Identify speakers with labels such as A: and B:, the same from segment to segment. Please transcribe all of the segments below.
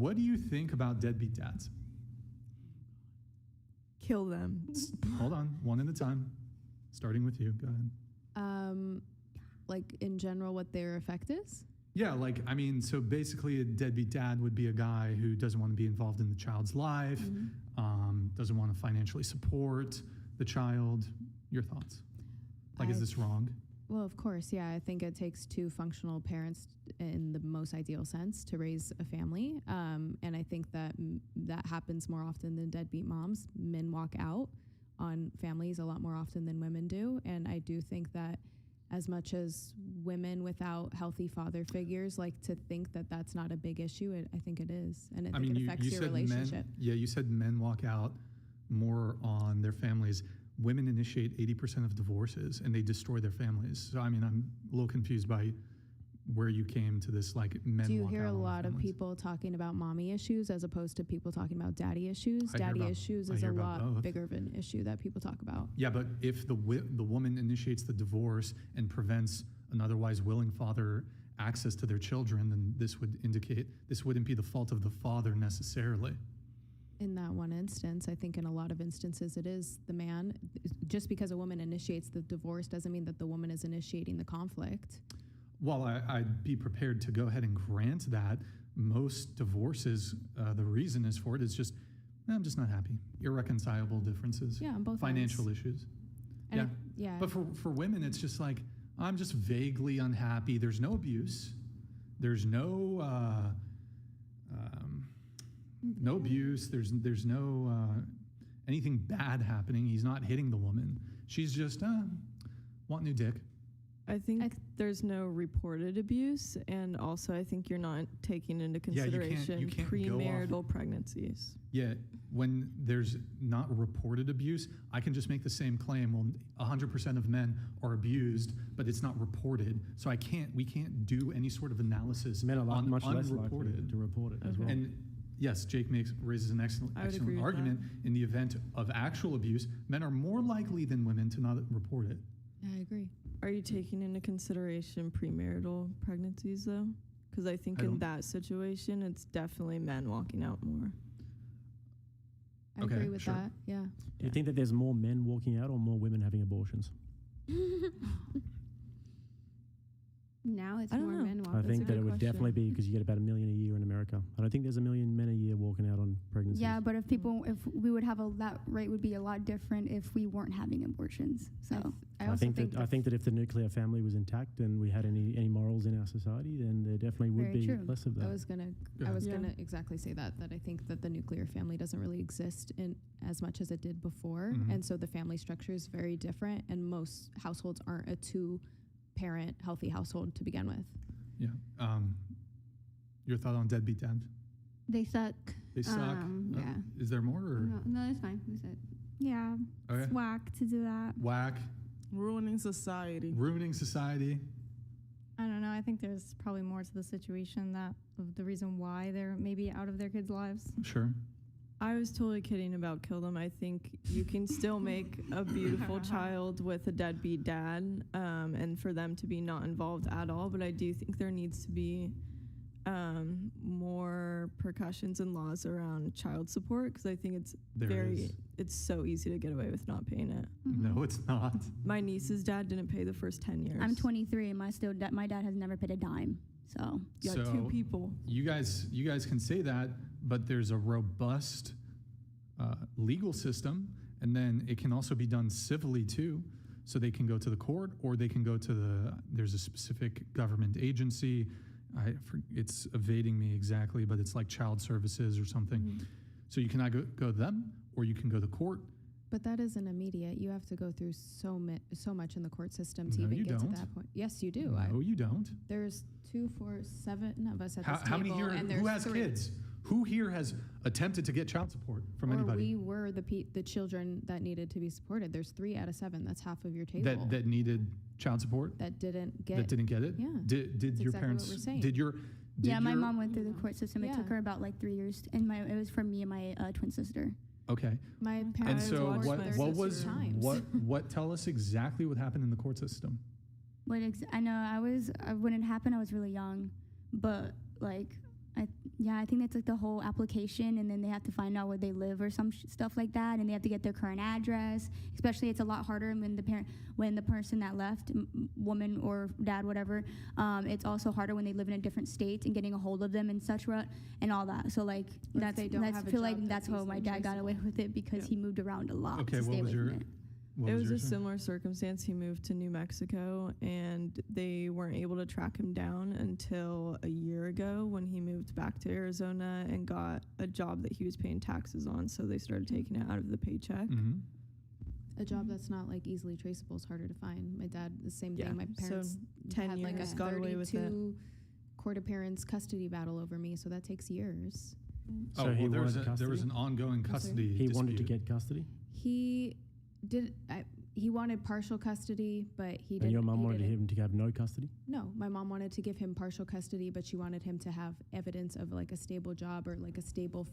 A: What do you think about deadbeat dads?
B: Kill them.
A: Hold on, one at a time. Starting with you. Go ahead.
C: Like in general, what their effect is?
A: Yeah, like, I mean, so basically a deadbeat dad would be a guy who doesn't want to be involved in the child's life, doesn't want to financially support the child. Your thoughts? Like, is this wrong?
C: Well, of course, yeah. I think it takes two functional parents in the most ideal sense to raise a family. And I think that that happens more often than deadbeat moms. Men walk out on families a lot more often than women do. And I do think that as much as women without healthy father figures like to think that that's not a big issue, I think it is. And I think it affects your relationship.
A: You said men walk out more on their families. Women initiate 80% of divorces and they destroy their families. So, I mean, I'm a little confused by where you came to this, like, men.
C: Do you hear a lot of people talking about mommy issues as opposed to people talking about daddy issues? Daddy issues is a lot bigger of an issue that people talk about. Yeah,
A: but if the woman initiates the divorce and prevents an otherwise willing father access to their children, then this would indicate this wouldn't be the fault of the father necessarily.
C: In that one instance, I think in a lot of instances it is the man. Just because a woman initiates the divorce doesn't mean that the woman is initiating the conflict.
A: Well, I'd be prepared to go ahead and grant that most divorces, the reason is for it is just, I'm just not happy. Irreconcilable differences.
C: Yeah, on both
A: financial
C: ends.
A: issues.
C: And
A: yeah. But for women, it's just like, I'm just vaguely unhappy. There's no abuse. There's no no abuse. There's no anything bad happening. He's not hitting the woman. She's just want new dick.
B: I think there's no reported abuse, and also I think you're not taking into consideration
A: you can't
B: premarital pregnancies.
A: Yeah, when there's not reported abuse, I can just make the same claim. Well, 100% of men are abused, but it's not reported. So we can't do any sort of analysis
D: men are
A: on
D: much less
A: unreported
D: likely to report it as well.
A: And yes, Jake raises an excellent argument. In the event of actual abuse, men are more likely than women to not report it.
C: I agree.
B: Are you taking into consideration premarital pregnancies, though? Because I think in that situation, it's definitely men walking out more.
C: I agree with that, yeah.
D: Do you think that there's more men walking out or more women having abortions?
E: Now it's more men walking.
D: I think that it would definitely be because you get about 1 million a year in America. I don't think there's 1 million men a year walking out on pregnancies.
E: Yeah, but if we would have that rate would be a lot different if we weren't having abortions. So
D: I think that if the nuclear family was intact and we had any morals in our society, then there definitely would be less of that.
C: I was gonna exactly say that I think that the nuclear family doesn't really exist in as much as it did before, and so the family structure is very different, and most households aren't a two-parent healthy household to begin with.
A: Yeah. Your thought on deadbeat dads?
E: They suck.
A: They suck?
E: Yeah.
A: Is there more? Or?
E: No, that's fine. That's it. Yeah.
A: Okay.
E: It's whack to do that.
A: Whack.
B: Ruining society.
F: I don't know. I think there's probably more to the situation of the reason why they're maybe out of their kids' lives.
A: Sure.
B: I was totally kidding about kill them. I think you can still make a beautiful child with a deadbeat dad, and for them to be not involved at all. But I do think there needs to be more precautions and laws around child support, because I think it's so easy to get away with not paying it.
A: No, it's not.
B: My niece's dad didn't pay the first 10 years.
E: I'm 23 and my dad has never paid a dime. So
B: you got two people.
A: You guys can say that, but there's a robust legal system, and then it can also be done civilly too. So they can go to the court, or they can go to there's a specific government agency. It's evading me exactly, but it's like child services or something. So you can either go to them, or you can go to court. But
C: that isn't immediate. You have to go through so much in the court system to even get to that point. Yes, you do.
A: No, you don't.
C: There's 2, 4, 7 of us at this table.
A: How many here? Who has 3 kids? Who here has attempted to get child support from anybody?
C: We were the children that needed to be supported. There's 3 out of 7. That's half of your table.
A: That needed child support.
C: That didn't get it.
A: Yeah. Did your parents?
C: What we're saying.
E: My mom went through the court system. It took her about 3 years, and it was for me and my twin sister.
A: Okay.
C: My parents.
A: And so what? Tell us exactly what happened in the court system.
E: I know when it happened, I was really young, but Yeah, I think that's like the whole application, and then they have to find out where they live or some stuff like that, and they have to get their current address. Especially, it's a lot harder when the person that left, woman or dad, whatever. It's also harder when they live in a different state and getting a hold of them and such, and all that. So like
C: If they don't have a
E: feel
C: job
E: like that's how my dad got away with it, because he moved around a lot.
A: Okay,
E: to stay
A: what was
E: away
A: your?
E: from it.
B: It was a
A: yours?
B: similar circumstance. He moved to New Mexico, and they weren't able to track him down until a year ago when he moved back to Arizona and got a job that he was paying taxes on. So they started taking it out of the paycheck.
A: Mm-hmm.
C: A job that's not like easily traceable is harder to find. My dad, the same
B: Yeah,
C: thing. My
B: so
C: parents
B: 10
C: had like a
B: years got away with it.
C: 32 court appearance custody battle over me, so that takes years.
A: Oh,
D: So he
A: well, there was
D: wanted
A: an ongoing
C: sorry?
A: custody.
D: He wanted to
A: dispute.
D: get custody,
C: He did. He wanted partial custody, but he didn't.
D: and your mum
C: he
D: wanted
C: didn't-
D: him to have no custody.
C: No, my mom wanted to give him partial custody, but she wanted him to have evidence of like a stable job or like a stable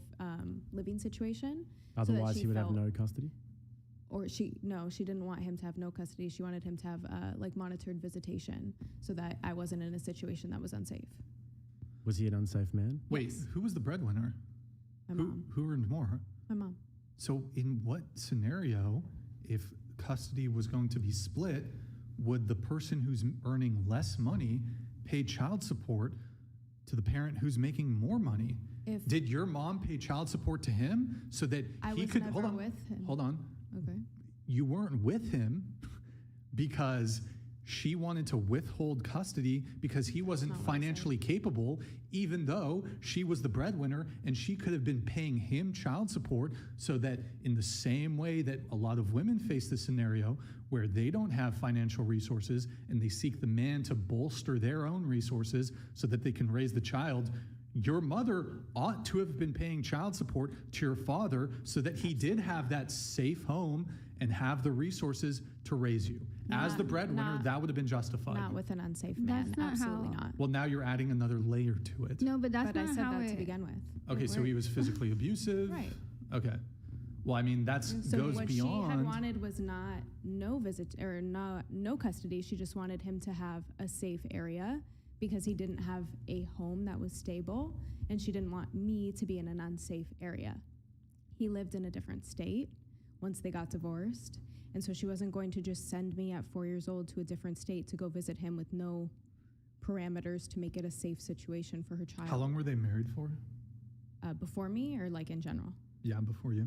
C: living situation. that
D: Otherwise,
C: she
D: he would have
C: felt-
D: no custody.
C: Or she didn't want him to have no custody. She wanted him to have like monitored visitation, so that I wasn't in a situation that was unsafe.
D: Was he an unsafe man?
A: Wait,
C: Yes.
A: who was the breadwinner?
C: My mom.
A: Who earned more?
C: My mom.
A: So in what scenario, if custody was going to be split, would the person who's earning less money pay child support to the parent who's making more money?
C: If
A: Did your mom pay child support to him so that
C: I
A: he
C: was
A: could
C: never with him.
A: Hold on.
C: Okay.
A: You weren't with him because she wanted to withhold custody because he wasn't
C: not what I said.
A: financially capable, even though she was the breadwinner, and she could have been paying him child support, so that in the same way that a lot of women face this scenario where they don't have financial resources and they seek the man to bolster their own resources so that they can raise the child, your mother ought to have been paying child support to your father so that he did have that safe home and have the resources to raise you. As the
C: Not-
A: breadwinner,
C: not-
A: that would have been justified.
C: Not with an unsafe man.
E: That's not
C: Absolutely
E: how-
C: not.
A: Well, now you're adding another layer to it.
E: No, but that's
C: But I
E: not
C: said
E: how
C: that to
E: it.
C: begin with.
A: Okay, so he was physically abusive.
C: Right.
A: Okay. Well, I mean, that's
C: So
A: goes
C: what
A: beyond.
C: she had wanted was not no visit or no custody. She just wanted him to have a safe area because he didn't have a home that was stable, and she didn't want me to be in an unsafe area. He lived in a different state once they got divorced, and so she wasn't going to just send me at 4 years old to a different state to go visit him with no parameters to make it a safe situation for her child.
A: How long were they married for?
C: Before me, or like in general?
A: Yeah, before you.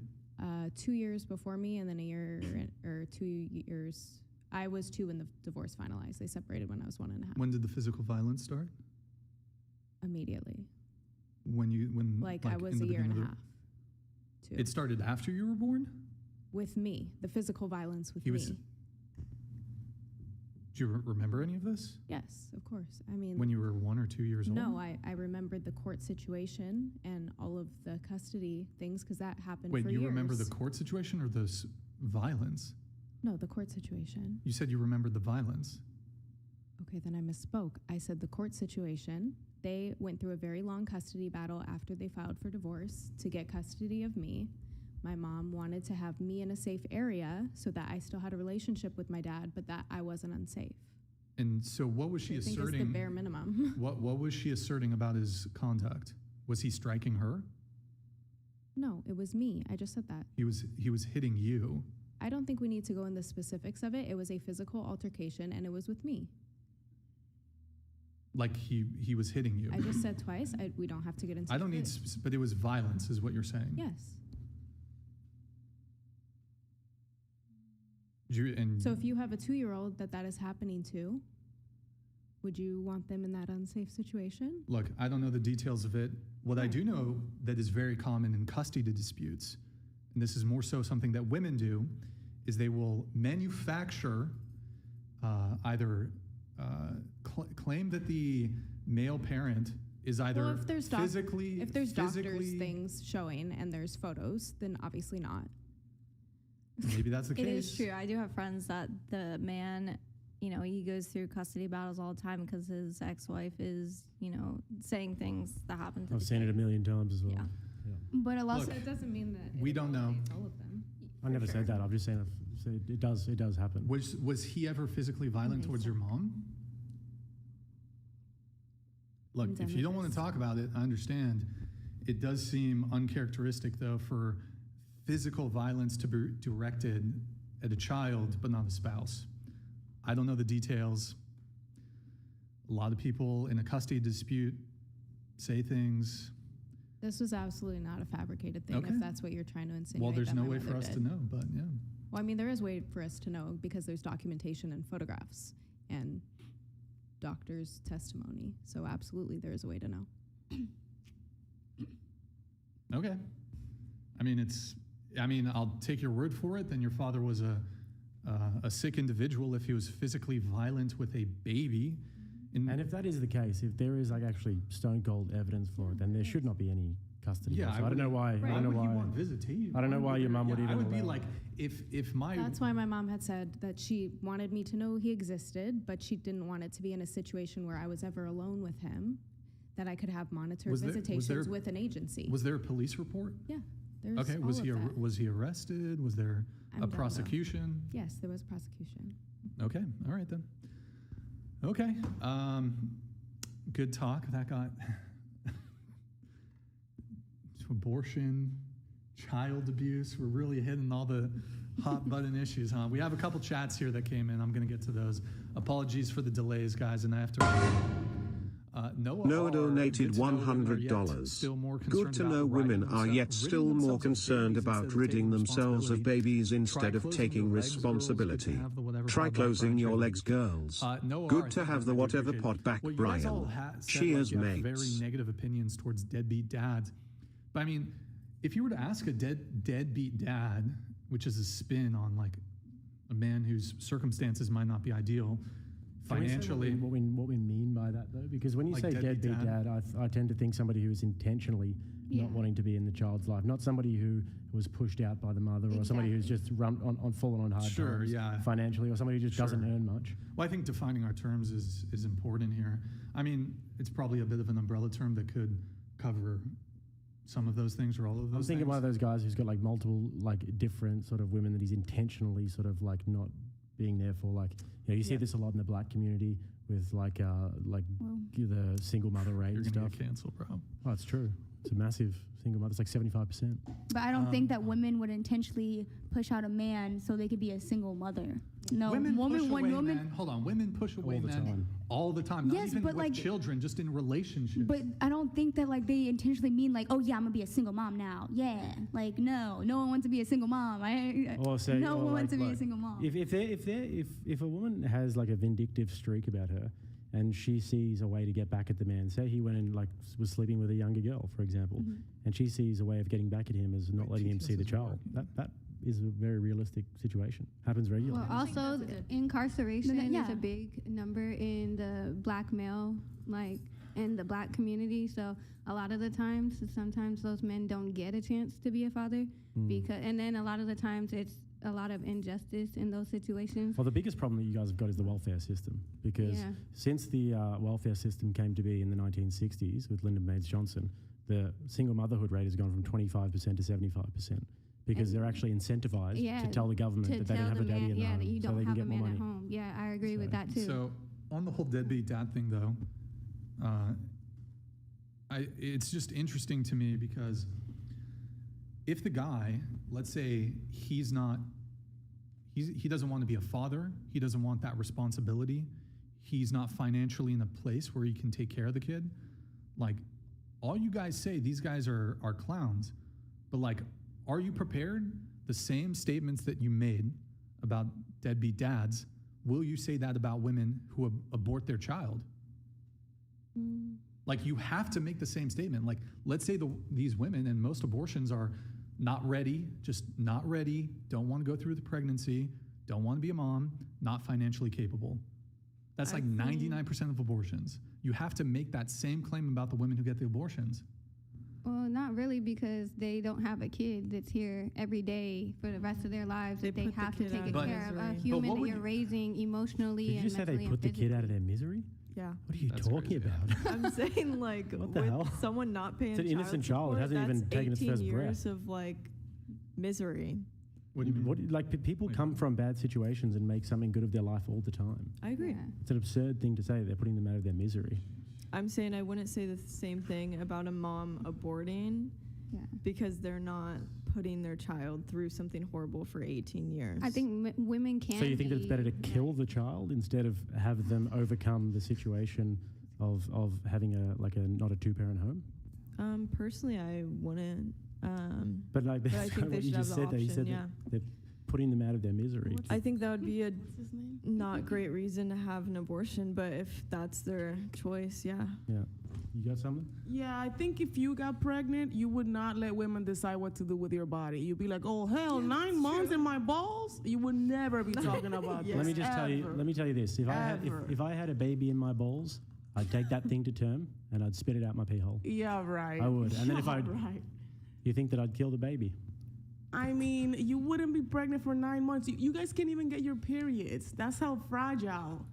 C: 2 years before me, and then a year or 2 years. I was 2 when the divorce finalized. They separated when I was 1.5.
A: When did the physical violence start?
C: Immediately.
A: When
C: Like I
A: in
C: was
A: the
C: a year and a
A: beginning of
C: half.
A: the-
C: 2.
A: It started after you were born?
C: With me. The physical violence with
A: He was-
C: me.
A: Do you remember any of this?
C: Yes, of course. I mean,
A: When you were 1 or 2 years old?
C: no, I remembered the court situation and all of the custody things because that happened
A: Wait,
C: for
A: you
C: years.
A: remember the court situation or the violence?
C: No, the court situation.
A: You said you remembered the violence.
C: Okay, then I misspoke. I said the court situation. They went through a very long custody battle after they filed for divorce to get custody of me. My mom wanted to have me in a safe area so that I still had a relationship with my dad, but that I wasn't unsafe.
A: And so what was she
C: I think it's
A: asserting?
C: the bare minimum.
A: What was she asserting about his conduct? Was he striking her?
C: No, it was me. I just said that.
A: He was hitting you.
C: I don't think we need to go in the specifics of it. It was a physical altercation, and it was with me.
A: Like he was hitting you.
C: I just said twice. We don't have to get into
A: I don't need,
C: it.
A: but it was violence, is what you're saying.
C: Yes. So if you have a 2-year-old that is happening to, would you want them in that unsafe situation?
A: Look, I don't know the details of it. What I do know that is very common in custody disputes, and this is more so something that women do, is they will manufacture either claim that the male parent is either
C: Well, if there's
A: physically,
C: doctors things showing and there's photos, then obviously not.
A: maybe that's the
F: It
A: case.
F: is true. I do have friends that the man, he goes through custody battles all the time because his ex-wife is, saying things that happen to
D: I've
F: the
D: seen it a
F: kid.
D: million times as well.
F: Yeah.
D: Yeah.
E: But a lot.
A: Look,
C: So it doesn't mean that
A: we don't know.
C: all of them.
D: I never said that. I've just saying it does happen.
A: Was he ever physically violent
C: Okay,
A: towards
C: so-
A: your mom? Look,
C: I'm done
A: if you
C: with
A: don't want
C: this.
A: to talk about it, I understand. It does seem uncharacteristic, though, for physical violence to be directed at a child, but not a spouse. I don't know the details. A lot of people in a custody dispute say things.
C: This was absolutely not a fabricated thing,
A: Okay.
C: if that's what you're trying to insinuate.
A: Well, there's
C: that
A: no
C: my
A: way for
C: mother
A: us
C: did.
A: to know, but yeah.
C: Well, I mean, there is a way for us to know because there's documentation and photographs and doctor's testimony. So absolutely, there is a way to know.
A: Okay. I mean, I'll take your word for it. Then your father was a sick individual if he was physically violent with a baby.
D: And if that is the case, if there is like actually stone cold evidence for it, then there should not be any custody.
A: Yeah,
D: So I don't know why.
A: Why
D: I don't know
A: would
D: why.
A: he want visitation?
D: I don't know why your mum would
A: I
D: even
A: would be
D: allow
A: like, if my
C: That's why my mom had said that she wanted me to know he existed, but she didn't want it to be in a situation where I was ever alone with him, that I could have monitored
A: Was there-
C: visitations with an agency.
A: was there a police report?
C: Yeah. There's
A: Okay,
C: all
A: was
C: of
A: he
C: that.
A: was he arrested? Was there
C: I
A: a
C: don't know.
A: prosecution?
C: Yes, there was a prosecution.
A: Okay, all right then. Okay, good talk. That got abortion, child abuse. We're really hitting all the hot button issues, huh? We have a couple chats here that came in. I'm going to get to those. Apologies for the delays, guys, and I have to.
G: Noah donated $100. Good to know women are yet still more concerned about ridding themselves of babies instead of taking responsibility. Try closing your legs, girls. Good to have the whatever pod back, Brian. Cheers,
A: Very
G: mates.
A: negative opinions towards deadbeat dads. But I mean, if you were to ask a deadbeat dad, which is a spin on like a man whose circumstances might not be ideal financially.
D: What we mean by that, though? Because when you
A: Like
D: say
A: deadbeat
D: deadbeat
A: dad?
D: dad, I tend to think somebody who is intentionally
C: Yeah.
D: not wanting to be in the child's life, not somebody who was pushed out by the mother or somebody who's just run on fallen on hard
A: Sure,
D: times
A: yeah.
D: financially, or somebody who just doesn't
A: Sure.
D: earn much.
A: Well, I think defining our terms is important here. I mean, it's probably a bit of an umbrella term that could cover some of those things or all of those
D: I'm thinking
A: things.
D: one of those guys who's got like multiple like different sort of women that he's intentionally sort of like not being there for. Like, you see this a lot in the black community with like the single mother rate
A: You're
D: and
A: going to
D: stuff.
A: get canceled, bro.
D: Oh, it's true. It's a massive single mother. It's like 75%.
E: But I don't think that women would intentionally push out a man so they could be a single mother. No,
A: Women push away
E: woman.
A: men. Hold on. Women push away
D: the
A: men
D: time.
A: all the time. Not
E: Yes,
A: even
E: but,
A: with
E: like-
A: children, just in relationships.
E: But I don't think that like they intentionally mean like, oh yeah, I'm gonna be a single mom now. Yeah, like no one wants to be a single mom.
D: Or say,
E: no
D: or
E: one wants to be a
D: like,
E: single mom.
D: If a woman has like a vindictive streak about her, and she sees a way to get back at the man, say he went and like was sleeping with a younger girl, for example,
E: Mm-hmm.
D: and she sees a way of getting back at him as not letting him see the child. That is a very realistic situation. Happens regularly.
H: Well, also incarceration
E: Yeah.
H: is a big number in the black male, like in the black community. So a lot of the times, sometimes those men don't get a chance to be a father and then a lot of the times it's a lot of injustice in those situations.
D: Well, the biggest problem that you guys have got is the welfare system, because
H: Yeah.
D: since the welfare system came to be in the 1960s with Lyndon Baines Johnson, the single motherhood rate has gone from 25% to 75%, because
H: And
D: they're actually incentivized
H: Yeah,
D: to tell the government
H: to
D: that they don't
H: tell
D: have a
H: the
D: daddy
H: man,
D: in the home,
H: that you
D: so
H: don't
D: they can
H: have a
D: get more
H: man at
D: money.
H: home. Yeah, I agree with
D: So-
H: that too.
A: So on the whole deadbeat dad thing, though, it's just interesting to me because if the guy, let's say he doesn't want to be a father, he doesn't want that responsibility, he's not financially in a place where he can take care of the kid, like all you guys say, these guys are clowns, but like, are you prepared? The same statements that you made about deadbeat dads, will you say that about women who abort their child? Like, you have to make the same statement. Like, let's say these women, and most abortions are not ready, just not ready, don't want to go through the pregnancy, don't want to be a mom, not financially capable. That's like 99% of abortions. You have to make that same claim about the women who get the abortions.
H: Well, not really, because they don't have a kid that's here every day for the rest of their lives
B: They
H: that they
B: put the
H: have to
B: kid
H: take
B: out of
H: care of. A
B: misery.
H: human
A: what
H: that
A: would
H: you're
A: you-
H: raising emotionally
D: Did you
H: and
D: just say
H: mentally
D: they
H: and
D: put the kid out of
H: physically.
D: their misery?
B: Yeah.
D: What are you
A: That's
D: talking
A: crazy.
D: about?
B: I'm saying like
D: What the
B: with
D: hell?
B: someone not paying
D: It's an innocent child. It
B: support,
D: hasn't even
B: that's
D: taken its
B: 18
D: first breath.
B: years of like misery.
A: What do you mean?
D: People
A: Wait.
D: come from bad situations and make something good of their life all the time.
B: I agree.
H: Yeah.
D: It's an absurd thing to say. They're putting them out of their misery.
B: I'm saying I wouldn't say the same thing about a mom aborting because they're not putting their child through something horrible for 18 years.
H: I think women can.
D: So you think that it's better to kill the child instead of have them overcome the situation of having a not a two-parent home?
B: Personally, I wouldn't.
D: But like
B: but I think they
D: what you
B: should have
D: just
B: the
D: said there, you
B: option,
D: said that they're putting them out of their misery.
B: I think that would be a not great reason to have an abortion, but if that's their choice, yeah.
D: Yeah. You got something?
I: Yeah, I think if you got pregnant, you would not let women decide what to do with your body. You'd be like, oh, hell, 9 months in my balls? You would never be talking about this.
D: Let me just tell you this. If I had a baby in my balls, I'd take that thing to term and I'd spit it out my pee hole.
I: Yeah, right.
D: I would. And then if
I: right.
D: You think that I'd kill the baby?
I: I mean, you wouldn't be pregnant for 9 months. You guys can't even get your periods. That's how fragile.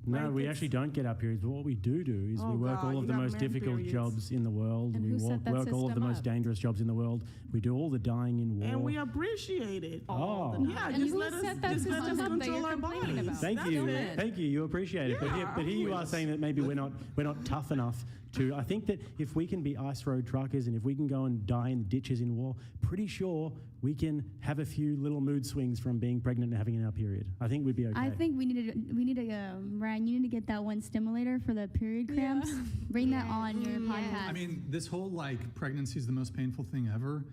D: No,
I: Like,
D: we
I: it's-
D: actually don't get our periods. But what we do is
I: Oh
D: we work
I: God,
D: all
I: you
D: of the
I: got
D: most
I: men
D: difficult
I: periods.
D: jobs in the world.
C: And
D: we
C: who set that
D: work all of the
C: system
D: most
C: up?
D: dangerous jobs in the world. We do all the dying in war.
I: And we appreciate it.
D: Oh.
I: Yeah,
C: And
I: just
C: who
I: let us,
C: set that
I: just let
C: system
I: us
C: up that
I: control
C: you're
I: our
C: complaining
I: bodies.
C: about?
D: Thank
I: That's
D: you,
I: it.
D: thank you. You appreciate it, but here you are saying that maybe we're not tough enough to. I think that if we can be ice road truckers and if we can go and die in ditches in war, pretty sure we can have a few little mood swings from being pregnant and having our period. I think we'd be okay.
E: I think we need to Ryan, you need to get that one stimulator for the period cramps. Bring that on your podcast.
A: I mean, this whole like pregnancy is the most painful thing ever.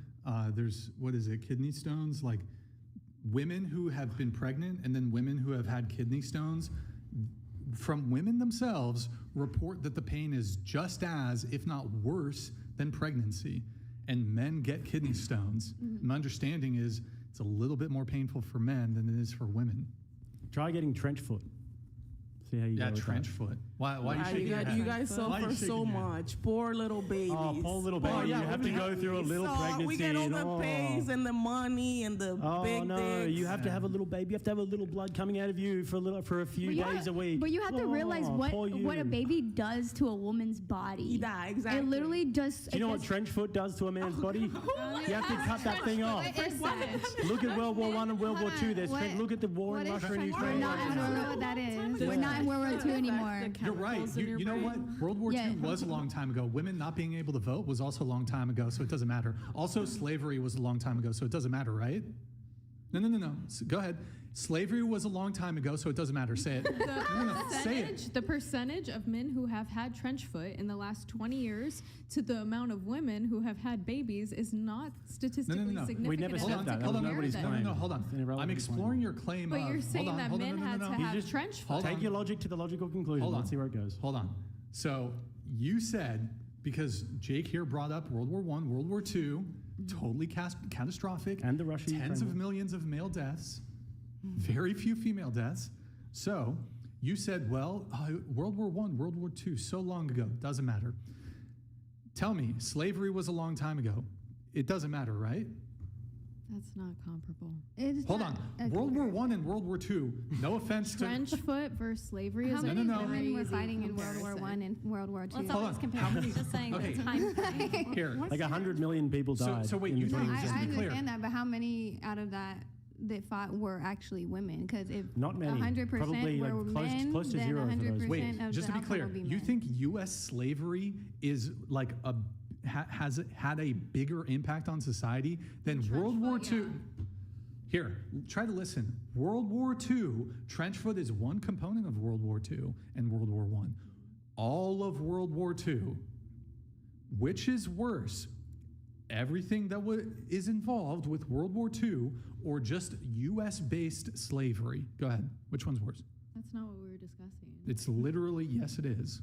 A: There's kidney stones. Like women who have been pregnant and then women who have had kidney stones, from women themselves, report that the pain is just as, if not worse, than pregnancy. And men get kidney stones. My understanding is it's a little bit more painful for men than it is for women.
D: Try getting trench foot. See how you go with
A: trench
D: that.
A: foot. Why are you
I: Yeah,
A: shaking your head?
I: you guys
A: Why are you
I: suffer so
A: shaking your head?
I: much. Poor little babies.
D: Oh, poor little baby. You have to go through a little pregnancy.
I: We get all
D: and,
I: the pains and the money and the big
D: no,
I: dicks.
D: you have to have a little baby. You have to have a little blood coming out of you for a few days a week.
E: But you have to realize
D: poor you.
E: what a baby does to a woman's body.
I: Yeah, exactly.
E: It literally just.
D: Do you know what trench foot does to a man's body? You have to cut that thing off. Look at World War I and World War II. There's look at the war in Russia and
H: We're
D: Ukraine.
H: not, I don't know what that is.
E: We're not in World War II anymore.
A: You're right. You know what? World War II was a long time ago. Women not being able to vote was also a long time ago, so it doesn't matter. Also, slavery was a long time ago, so it doesn't matter, right? No. Go ahead. Slavery was a long time ago, so it doesn't matter. Say it. Say it.
J: The percentage of men who have had trench foot in the last 20 years to the amount of women who have had babies is not statistically significant.
D: We never said
J: enough
D: that.
J: to
D: That was
J: compare
D: nobody's
J: them.
D: claim.
A: No, hold on.
D: It's an irrelevant
A: I'm exploring your claim
J: But
A: of...
J: you're saying
A: hold on,
J: that
A: hold on,
J: men had to have trench foot.
D: Take your logic to the logical conclusion.
A: Hold on.
D: Let's see where it goes.
A: Hold on. So you said, because Jake here brought up World War I, World War II, totally catastrophic.
D: And the Russia-Ukraine
A: tens of
D: war.
A: millions of male deaths, very few female deaths. So you said, well, World War I, World War II, so long ago, doesn't matter. Tell me, slavery was a long time ago. It doesn't matter, right?
C: That's not comparable.
A: Hold on. World War I and World War II, no offense to...
C: Trench foot versus slavery
H: How
C: is
H: many
A: no.
H: women were
C: easy
H: fighting in World War
C: comparison.
H: I and World War II?
F: Let's
A: Hold
F: always
A: on.
F: compare.
A: How many-
F: Just saying
A: okay.
F: the time frame.
A: Here.
D: Like 100 million people died.
A: So wait,
D: in
A: you
D: the
A: think-
D: 20th
A: just to
H: I
A: be clear.
H: understand that, but how many out of that fought were actually women? Because if
D: Not many.
H: 100%
D: Probably
H: were
D: like
H: men,
D: close to
H: then
D: zero for those.
H: 100%
A: Wait,
H: of
A: just
H: the
A: to be
H: outcome
A: clear,
H: will be
A: you
H: men.
A: think U.S. slavery is like has had a bigger impact on society than World War II? Here, try to listen. World War II, trench foot is one component of World War II and World War I. All of World War II, which is worse? Everything that is involved with World War II or just U.S.-based slavery? Go ahead. Which one's worse?
C: That's not what we were discussing.
A: It's literally, yes, it is.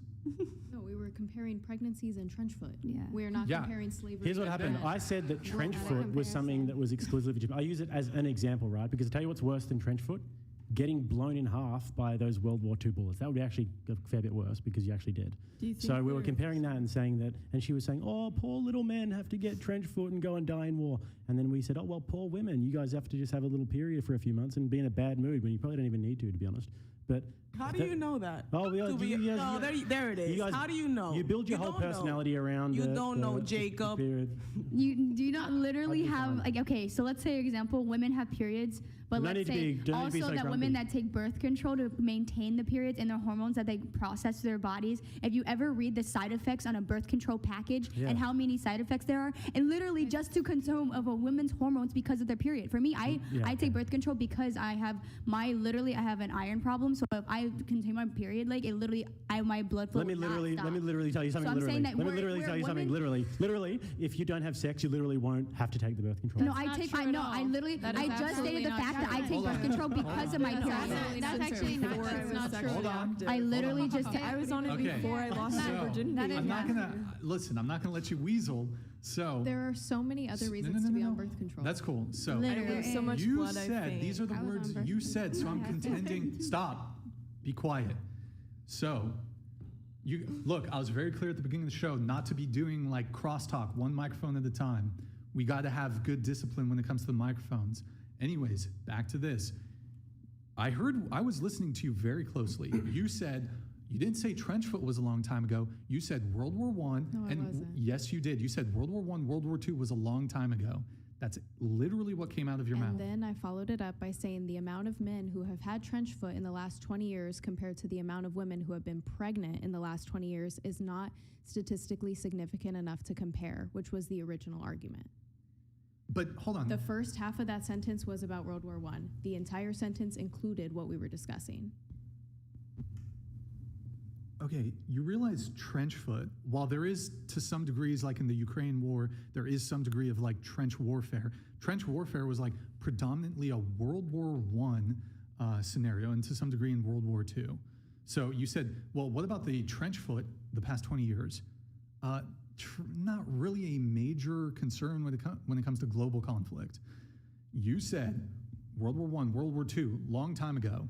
C: No, we were comparing pregnancies and trench foot.
H: Yeah.
C: We're not
A: Yeah.
C: comparing slavery.
D: Here's what
C: and
D: happened.
C: death.
D: I said that trench
H: Well,
D: foot was something that was exclusively Japan. I use it as an example, right? Because I tell you what's worse than trench foot? Getting blown in half by those World War II bullets. That would be actually a fair bit worse because you actually did.
B: Do you think
D: So we were
B: there's-
D: comparing that and saying that, and she was saying, oh, poor little men have to get trench foot and go and die in war. And then we said, oh, well, poor women, you guys have to just have a little period for a few months and be in a bad mood when you probably don't even need to be honest. But
I: How do you know that?
D: Oh, we are,
I: To be-
D: you guys-
I: no, there it is.
D: you guys-
I: How do you know?
D: You build your whole
I: don't know.
D: personality around
I: You
D: the-
I: don't know,
D: the
I: Jacob.
D: period.
E: Do you not literally
D: I'd be
E: have
D: fine.
E: like, okay, so let's say example, women have periods, But
D: No
E: let's
D: need to
E: say
D: be- don't need to be
E: also
D: so
E: that women
D: grumpy.
E: that take birth control to maintain the periods and their hormones that they process to their bodies. If you ever read the side effects on a birth control package
D: Yeah.
E: and how many side effects there are, and literally just to consume of a woman's hormones because of their period. For me, I take birth control because I have I have an iron problem. So if I continue my period, like it literally, my blood flow.
D: Let me
E: will not
D: literally
E: stop.
D: tell you something.
E: So I'm
D: literally.
E: saying that
D: Let me
E: we're-
D: literally
E: we're
D: tell you something.
E: women-
D: Literally, if you don't have sex, you literally won't have to take the birth control.
E: No,
J: That's
E: I
J: not
E: take.
J: true
E: I
J: at
E: know.
J: all.
E: I literally.
J: That is
E: I just
J: absolutely
E: stated the
J: not
E: fact that
J: true.
E: I take
A: Hold
E: birth
A: on.
E: control because of my
J: That's
E: period.
J: absolutely
H: That's
J: not
H: actually
J: true.
H: not
J: That's
H: true.
J: not true.
A: Hold on.
E: I literally just.
B: I was on it
A: Okay.
B: before I lost my
A: So,
B: virginity.
H: That is
A: I'm not
H: not
A: gonna listen. I'm not gonna let you weasel. So
J: There are so many other reasons to be on birth control.
A: That's cool. So
B: Literally. So much
A: you
B: blood, I
A: said these are the
H: I was on
A: words
H: birth
A: you said. So I'm
H: control.
A: contending. Stop. Be quiet. So you look. I was very clear at the beginning of the show not to be doing like crosstalk, one microphone at a time. We got to have good discipline when it comes to the microphones. Anyways, back to this. I was listening to you very closely. You said, you didn't say trench foot was a long time ago. You said World War I.
C: No, I wasn't.
A: Yes, you did. You said World War I, World War II was a long time ago. That's literally what came out of your mouth.
C: And then I followed it up by saying the amount of men who have had trench foot in the last 20 years compared to the amount of women who have been pregnant in the last 20 years is not statistically significant enough to compare, which was the original argument.
A: But hold on.
C: The first half of that sentence was about World War I. The entire sentence included what we were discussing.
A: Okay, you realize trench foot, while there is to some degrees, like in the Ukraine war, there is some degree of like trench warfare. Trench warfare was like predominantly a World War I scenario, and to some degree in World War II. So you said, well, what about the trench foot the past 20 years? Not really a major concern when it comes to global conflict. You said World War I, World War II, long time ago.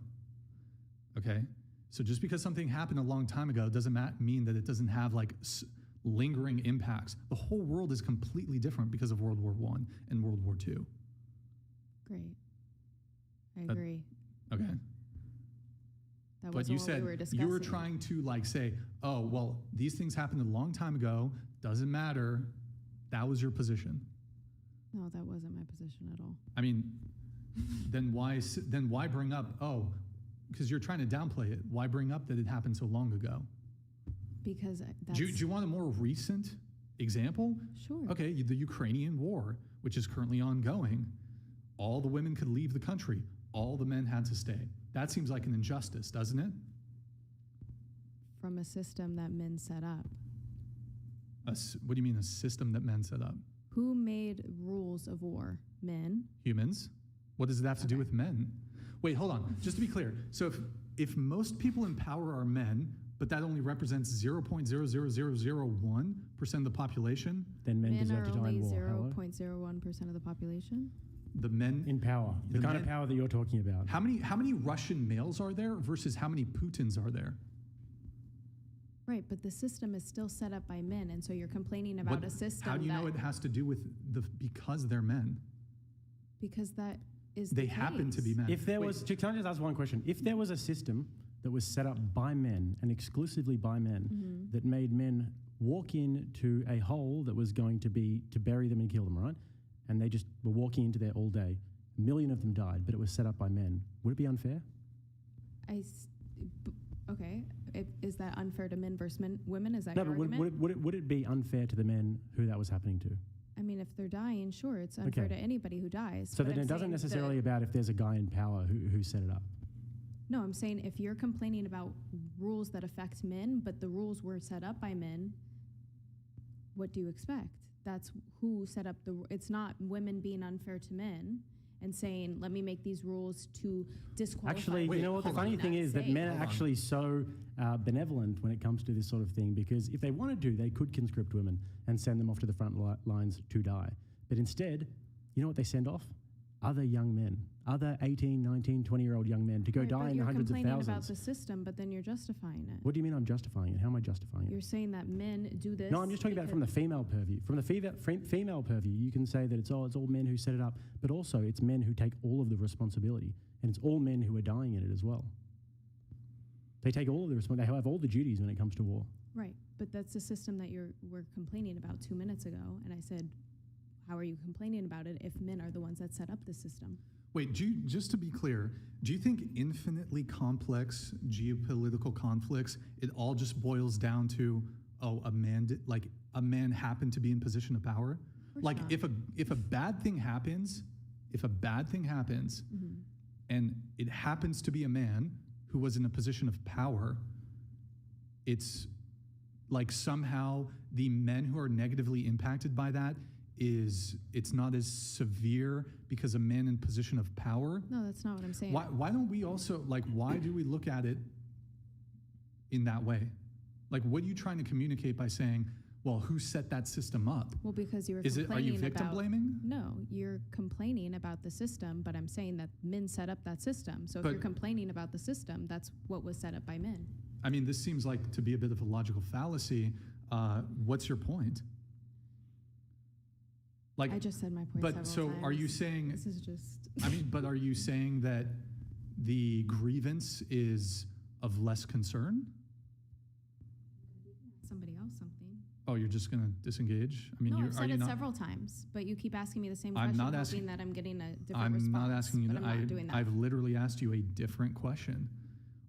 A: Okay? So just because something happened a long time ago doesn't mean that it doesn't have like lingering impacts. The whole world is completely different because of World War I and World War II.
C: Great. I agree.
A: Okay.
C: That
A: But
C: wasn't
A: you
C: what
A: said
C: we were discussing.
A: you were trying to like say, oh, well, these things happened a long time ago. Doesn't matter. That was your position.
C: No, that wasn't my position at all.
A: I mean, then why bring up, oh, because you're trying to downplay it. Why bring up that it happened so long ago?
C: Because that's...
A: Do you want a more recent example?
C: Sure.
A: Okay, the Ukrainian war, which is currently ongoing. All the women could leave the country. All the men had to stay. That seems like an injustice, doesn't it?
C: From a system that men set up.
A: What do you mean, a system that men set up?
C: Who made rules of war? Men.
A: Humans? What does it have to do with men? Wait, hold on. Just to be clear. So if most people in power are men, but that only represents 0.00001% of the population,
D: Then men
C: Men
D: deserve
C: are
D: to die
C: only
D: in war. Hello?
C: 0.01% of the population.
A: the men
D: In power, the
A: The
D: kind of
A: men-
D: power that you're talking about.
A: how many Russian males are there versus how many Putins are there?
C: Right, but the system is still set up by men, and so you're complaining about
A: What-
C: a system
A: How do you know it has to do with because they're men?
C: because that is
A: They
C: the
A: happen to be
C: case.
A: men.
D: If there
A: Wait,
D: was, can I just ask one question? If there was a system that was set up by men and exclusively by men
C: Mm-hmm.
D: that made men walk into a hole that was going to be to bury them and kill them, right? And they just were walking into there all day. A million of them died, but it was set up by men. Would it be unfair?
C: Okay, is that unfair to men versus women? Is that
D: No,
C: your
D: but
C: argument?
D: would it be unfair to the men who that was happening to?
C: I mean, if they're dying, sure, it's unfair
D: Okay.
C: to anybody who dies.
D: So
C: but
D: then
C: I'm
D: it doesn't
C: saying
D: necessarily about if there's a guy in power who set it up.
C: No, I'm saying if you're complaining about rules that affect men, but the rules were set up by men, what do you expect? That's who set up it's not women being unfair to men and saying, let me make these rules to disqualify.
D: Actually,
A: Wait,
D: you know what? The
A: hold on.
D: funny thing is that men are
A: Hold on.
D: actually so benevolent when it comes to this sort of thing, because if they wanted to, they could conscript women and send them off to the front lines to die. But instead, you know what they send off? Other young men, other 18, 19, 20-year-old young men to go
C: Right,
D: die
C: but
D: in the
C: you're
D: hundreds of
C: complaining
D: thousands.
C: about the system, but then you're justifying it.
D: What do you mean I'm justifying it? How am I justifying it?
C: You're saying that men do this.
D: No, I'm just talking about it from the female purview. From the female purview, you can say that it's all men who set it up, but also it's men who take all of the responsibility, and it's all men who are dying in it as well. They take all of the responsibility. They have all the duties when it comes to war.
C: Right, but that's the system that we're complaining about 2 minutes ago, and I said, how are you complaining about it if men are the ones that set up the system?
A: Wait, just to be clear, do you think infinitely complex geopolitical conflicts, it all just boils down to, a man happened to be in position of power? Like
C: not.
A: if a bad thing happens, and it happens to be a man who was in a position of power, it's like somehow the men who are negatively impacted by that it's not as severe because a man in position of power.
C: No, that's not what I'm saying.
A: Why don't we also, why do we look at it in that way? Like, what are you trying to communicate by saying, well, who set that system up?
C: Well, because you were
A: Are you victim blaming?
C: No, you're complaining about the system, but I'm saying that men set up that system. So if you're complaining about the system, that's what was set up by men.
A: I mean, this seems like to be a bit of a logical fallacy. What's your point?
C: I just said my point
A: but
C: several
A: so
C: times.
A: Are you saying,
C: this is just...
A: but are you saying that the grievance is of less concern?
C: Somebody else something.
A: Oh, you're just going to disengage? I mean,
C: no, I've said it several times, but you keep asking me the same question, hoping that I'm getting a different response.
A: I'm not asking you that.
C: I'm not doing that.
A: I've literally asked you a different question.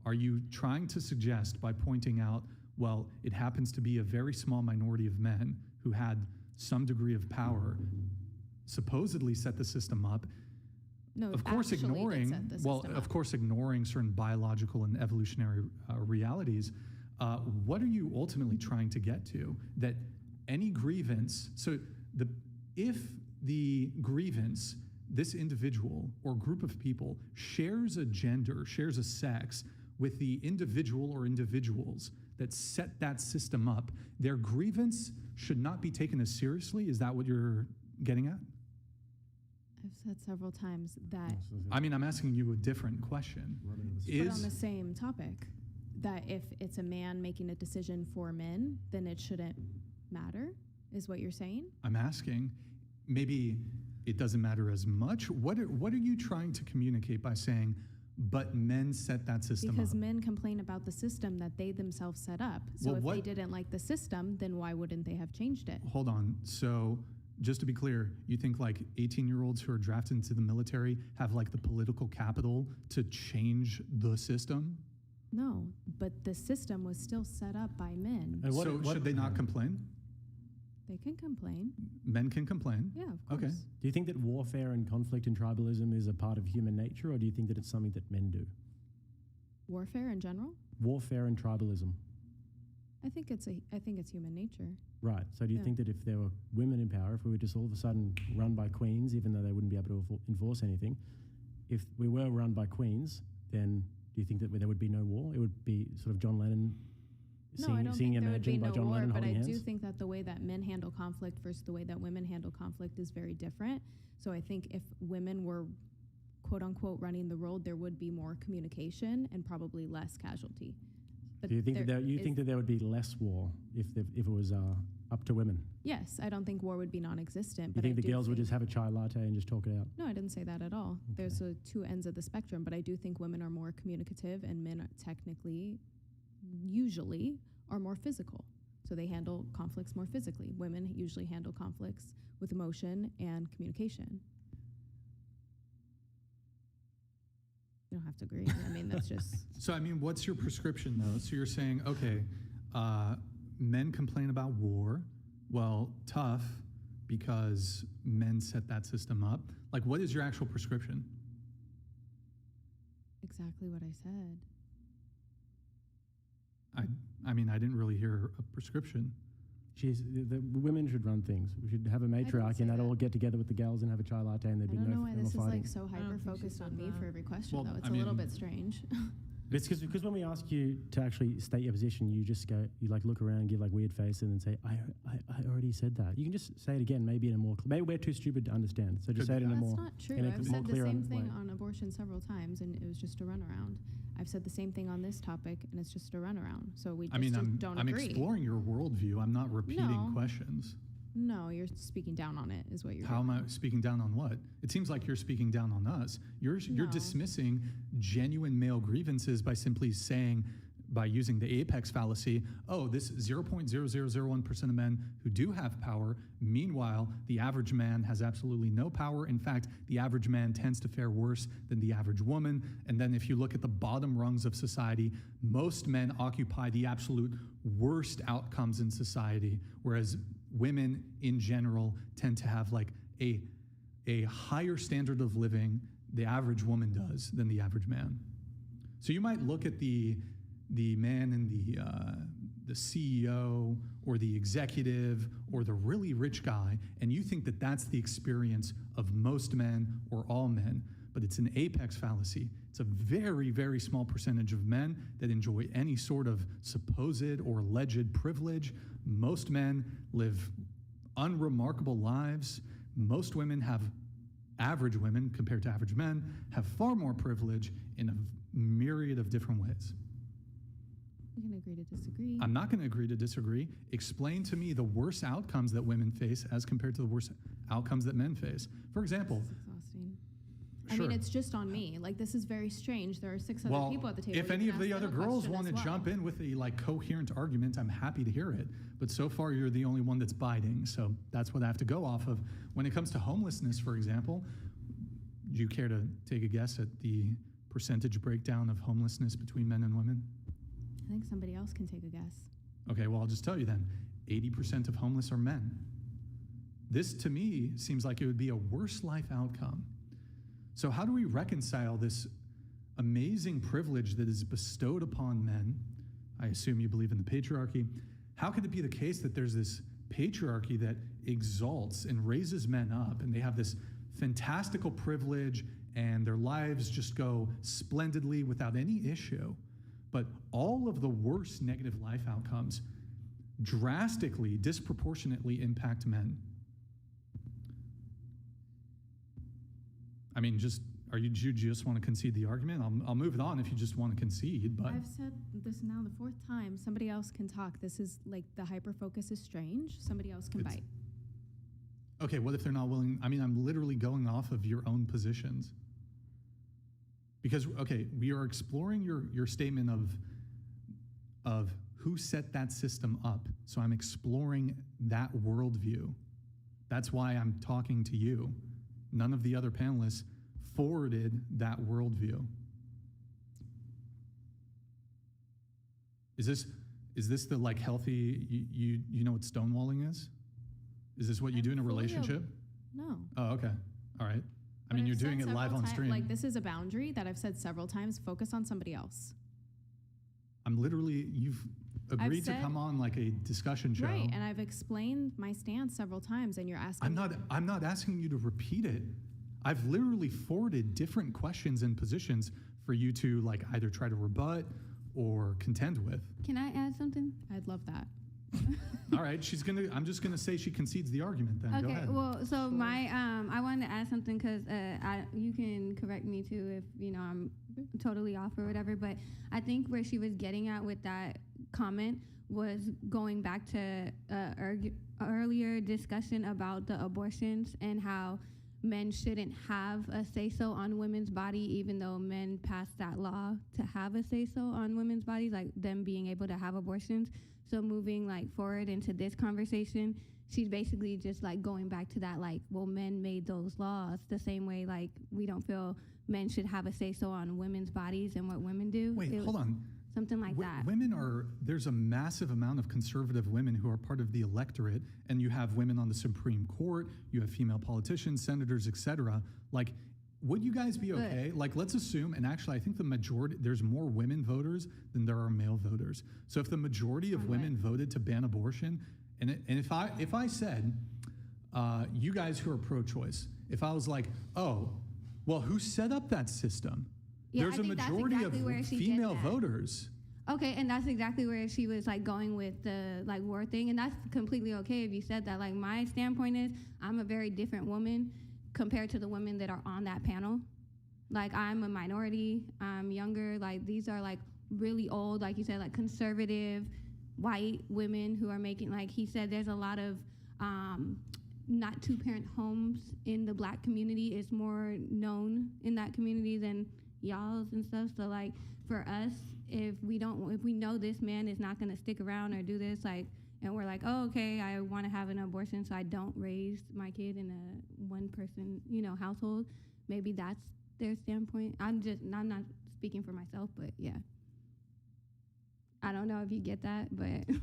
A: Are you trying to suggest by pointing out, well, it happens to be a very small minority of men who had some degree of power, supposedly set the system up?
C: No,
A: of course, ignoring certain biological and evolutionary realities. What are you ultimately trying to get to? That any grievance, if the grievance, this individual or group of people shares a gender, shares a sex with the individual or individuals that set that system up, their grievance should not be taken as seriously? Is that what you're getting at?
C: I've said several times that...
A: I mean, I'm asking you a different question.
C: But on the same topic, that if it's a man making a decision for men, then it shouldn't matter, is what you're saying?
A: I'm asking, maybe it doesn't matter as much. What are you trying to communicate by saying, but men set that system up?
C: Because men complain about the system that they themselves set up. So if they didn't like the system, then why wouldn't they have changed it?
A: Hold on. So just to be clear, you think 18-year-olds who are drafted into the military have the political capital to change the system?
C: No, but the system was still set up by men.
A: Should they not complain?
C: They can complain.
A: Men can complain?
C: Yeah, of course.
A: Okay.
D: Do you think that warfare and conflict and tribalism is a part of human nature, or do you think that it's something that men do?
C: Warfare in general?
D: Warfare and tribalism.
C: I think it's human nature.
D: Right. So do you think that if there were women in power, if we were just all of a sudden run by queens, even though they wouldn't be able to enforce anything, if we were run by queens, then do you think that there would be no war? It would be sort of John Lennon seeing Imagine by John Lennon holding hands?
C: But I do think that the way that men handle conflict versus the way that women handle conflict is very different. So I think if women were, quote unquote, running the world, there would be more communication and probably less casualty. But
D: do you think that there would be less war if it was up to women?
C: Yes, I don't think war would be non-existent.
D: You think the girls would just have a chai latte and just talk it out?
C: No, I didn't say that at all. Okay. There's two ends of the spectrum, but I do think women are more communicative and men are usually are more physical. So they handle conflicts more physically. Women usually handle conflicts with emotion and communication. You don't have to agree. I mean, that's just...
A: So, I mean, what's your prescription, though? So you're saying, okay, men complain about war. Well, tough, because men set that system up. What is your actual prescription?
C: Exactly what I said.
A: I mean, I didn't really hear a prescription.
D: The women should run things. We should have a matriarch and they'd all get together with the gals and have a chai latte and there'd be no fighting.
C: I don't know why this is so hyper-focused on me for every question, though. It's a little bit strange.
D: It's because when we ask you to actually state your position, you just go, you look around, give weird face, and then say, I already said that. You can just say it again, maybe in a more, maybe we're too stupid to understand. So just say it in a more,
C: that's not true. I've said the same thing on abortion several times, and it was just a runaround. I've said the same thing on this topic, and it's just a runaround. So we just don't agree.
A: I'm exploring your worldview. I'm not repeating questions.
C: No, you're speaking down on it, is what you're
A: doing. How am I speaking down on what? It seems like you're speaking down on us. You're dismissing genuine male grievances by simply saying, by using the apex fallacy, oh, this 0.0001% of men who do have power. Meanwhile, the average man has absolutely no power. In fact, the average man tends to fare worse than the average woman. And then if you look at the bottom rungs of society, most men occupy the absolute worst outcomes in society, whereas women in general tend to have like a higher standard of living, the average woman does, than the average man. So you might look at the man in the CEO or the executive or the really rich guy, and you think that that's the experience of most men or all men, but it's an apex fallacy. It's a very, very small percentage of men that enjoy any sort of supposed or alleged privilege. Most men live unremarkable lives. Most women average women compared to average men have far more privilege in a myriad of different ways.
C: We can agree to disagree.
A: I'm not going to agree to disagree. Explain to me the worst outcomes that women face as compared to the worst outcomes that men face. For example,
C: This is exhausting.
A: sure.
C: I mean, it's just on me. Like, this is very strange. There are 6 other people at the table.
A: If
C: You
A: any
C: can
A: of the
C: ask
A: other
C: them a
A: girls
C: question
A: want to
C: as well.
A: jump in with a like coherent argument, I'm happy to hear it. But so far, you're the only one that's biting. So that's what I have to go off of. When it comes to homelessness, for example, do you care to take a guess at the percentage breakdown of homelessness between men and women?
C: I think somebody else can take a guess.
A: Okay, well, I'll just tell you then. 80% of homeless are men. This, to me, seems like it would be a worse life outcome. So how do we reconcile this amazing privilege that is bestowed upon men? I assume you believe in the patriarchy. How could it be the case that there's this patriarchy that exalts and raises men up, and they have this fantastical privilege, and their lives just go splendidly without any issue? But all of the worst negative life outcomes drastically, disproportionately impact men. I mean, do you just want to concede the argument? I'll move it on if you just want to concede, but.
C: I've said this now the 4th time. Somebody else can talk. This is like the hyper-focus is strange. Somebody else can bite.
A: Okay, what if they're not willing? I mean, I'm literally going off of your own positions. Because, okay, we are exploring your statement of who set that system up. So I'm exploring that worldview. That's why I'm talking to you. None of the other panelists forwarded that worldview. Is this the like healthy, you know what stonewalling is? Is this what you do in a relationship?
C: No.
A: Oh, okay. All right. I mean,
C: But
A: you're
C: I've
A: doing
C: said
A: it live
C: several
A: on
C: ti-
A: stream.
C: Like, this is a boundary that I've said several times. Focus on somebody else.
A: You've agreed to
C: said-
A: come on like a discussion show.
C: Right, and I've explained my stance several times, and you're asking.
A: I'm not asking you to repeat it. I've literally forwarded different questions and positions for you to like either try to rebut or contend with.
H: Can I add something?
C: I'd love that.
A: All right, I'm just gonna say she concedes the argument then. Go
H: Okay,
A: ahead.
H: well, so I wanted to add something because you can correct me too if I'm totally off or whatever. But I think where she was getting at with that comment was going back to earlier discussion about the abortions and how men shouldn't have a say-so on women's body, even though men passed that law to have a say-so on women's bodies, like them being able to have abortions. So moving like forward into this conversation, she's basically just like going back to that, like, well, men made those laws the same way, like we don't feel men should have a say-so on women's bodies and what women do.
A: Wait, hold on.
H: Something like that.
A: There's a massive amount of conservative women who are part of the electorate, and you have women on the Supreme Court, you have female politicians, senators, etc. Like, would you guys be okay? Like, let's assume, and actually I think there's more women voters than there are male voters. So if the majority of women voted to ban abortion, and if I said, you guys who are pro-choice, if I was like, oh, well, who set up that system?
H: Yeah,
A: There's
H: I
A: a
H: think that's
A: majority
H: exactly where
A: of
H: she
A: female
H: gets at.
A: voters.
H: Okay, and that's exactly where she was like going with the like war thing, and that's completely okay if you said that. Like, my standpoint is I'm a very different woman compared to the women that are on that panel. Like, I'm a minority, I'm younger, like these are like really old, like you said, like conservative white women who are making, like he said, there's a lot of not two-parent homes in the Black community. Is more known in that community than y'all's and stuff. So like for us, if we know this man is not going to stick around or do this, like, and we're like, oh, okay, I want to have an abortion so I don't raise my kid in a one-person, household. Maybe that's their standpoint. I'm not speaking for myself, but yeah. I don't know if you get that, but